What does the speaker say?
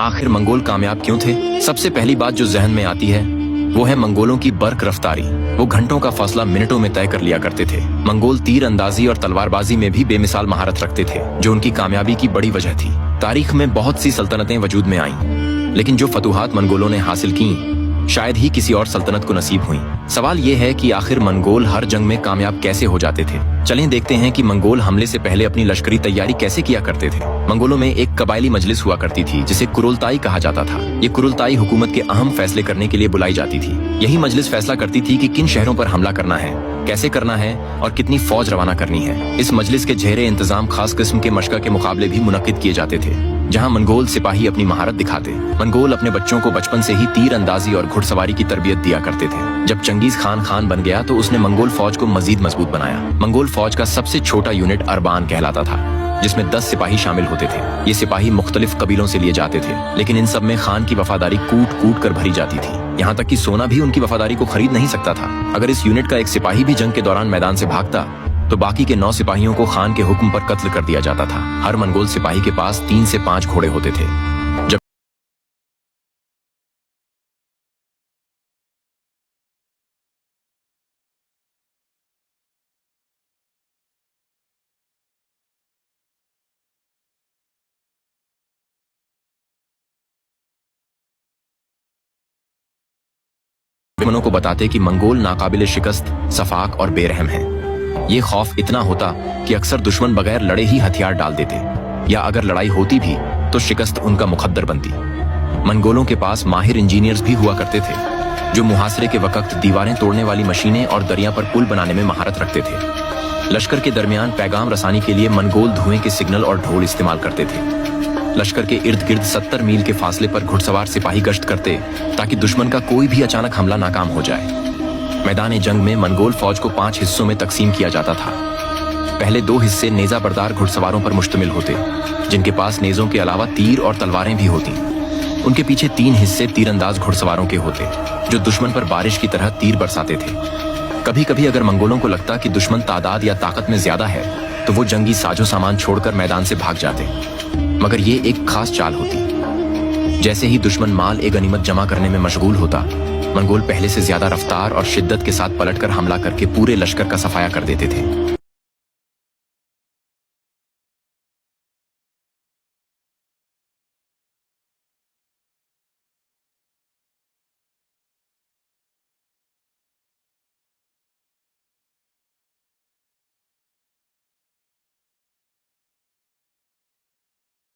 आखिर मंगोल कामयाब क्यों थे? सबसे पहली बात जो जहन में आती है वो है मंगोलों की बर्क रफ्तारी। वो घंटों का फासला मिनटों में तय कर लिया करते थे। मंगोल तीर अंदाजी और तलवारबाजी में भी बेमिसाल महारत रखते थे, जो उनकी कामयाबी की बड़ी वजह थी। तारीख में बहुत सी सल्तनतें वजूद में आईं, लेकिन जो फतूहात मंगोलों ने हासिल की शायद ही किसी और सल्तनत को नसीब हुई। सवाल ये है कि आखिर मंगोल हर जंग में कामयाब कैसे हो जाते थे। चलें देखते हैं कि मंगोल हमले से पहले अपनी लश्करी तैयारी कैसे किया करते थे। मंगोलों में एक कबायली मजलिस हुआ करती थी जिसे कुरुलताई कहा जाता था। ये कुरुलताई हुकूमत के अहम फैसले करने के लिए बुलाई जाती थी। यही मजलिस फैसला करती थी कि किन शहरों पर हमला करना है, कैसे करना है और कितनी फौज रवाना करनी है। इस मजलिस के झेरे इंतजाम खास किस्म के मशक़ के मुकाबले भी मुनक्किद किए जाते थे, जहां मंगोल सिपाही अपनी महारत दिखाते। मंगोल अपने बच्चों को बचपन से ही तीर अंदाजी और घुड़सवारी की तरबियत दिया करते थे। जब चंगेज खान बन गया तो उसने मंगोल फौज को मजीद मजबूत बनाया। मंगोल फौज का सबसे छोटा यूनिट अरबान कहलाता था, जिसमें 10 सिपाही शामिल होते थे। ये सिपाही मुख्तलिफ कबीलों से लिए जाते थे, लेकिन इन सब में खान की वफादारी कूट कूट कर भरी जाती थी। यहाँ तक कि सोना भी उनकी वफादारी को खरीद नहीं सकता था। अगर इस यूनिट का एक सिपाही भी जंग के दौरान मैदान से भागता तो बाकी के 9 सिपाहियों को खान के हुक्म पर कत्ल कर दिया जाता था। हर मंगोल सिपाही के पास 3 से 5 घोड़े होते थे। जब दुश्मनों को बताते कि मंगोल नाकाबिले शिकस्त, सफाक और बेरहम हैं। ये खौफ इतना होता कि अक्सर दुश्मन बगैर लड़े ही हथियार डाल देते, या अगर लड़ाई होती भी तो शिकस्त उनका मुकद्दर बनती। मंगोलों के पास माहिर इंजीनियर्स भी हुआ करते थे, जो मुहासरे के वक्त दीवारें तोड़ने वाली मशीनें और दरिया पर पुल बनाने में महारत रखते थे। लश्कर के दरमियान पैगाम रसानी के लिए मंगोल धुएं के सिग्नल और ढोल इस्तेमाल करते थे। लश्कर के इर्द गिर्द 70 मील के फासले पर घुड़सवार सिपाही गश्त करते, ताकि दुश्मन का कोई भी अचानक हमला नाकाम हो जाए। मैदान जंग में मंगोल फौज को 5 हिस्सों में तकसीम किया जाता था। पहले 2 हिस्से नेजा बरदार घुड़सवारों पर मुश्तमिल होते, जिनके पास नेजों के अलावा तीर और तलवारें भी होती। उनके पीछे 3 हिस्से तीरंदाज घुड़सवारों के होते, जो दुश्मन पर बारिश की तरह तीर बरसाते थे। कभी कभी अगर मंगोलों को लगता कि दुश्मन तादाद या ताकत में ज्यादा है तो वो जंगी साजो सामान छोड़कर मैदान से भाग जाते, मगर ये एक खास चाल होती। जैसे ही दुश्मन माल ए गनीमत जमा करने में मशगूल होता, मंगोल पहले से ज्यादा रफ्तार और शिद्दत के साथ पलटकर हमला करके पूरे लश्कर का सफाया कर देते थे।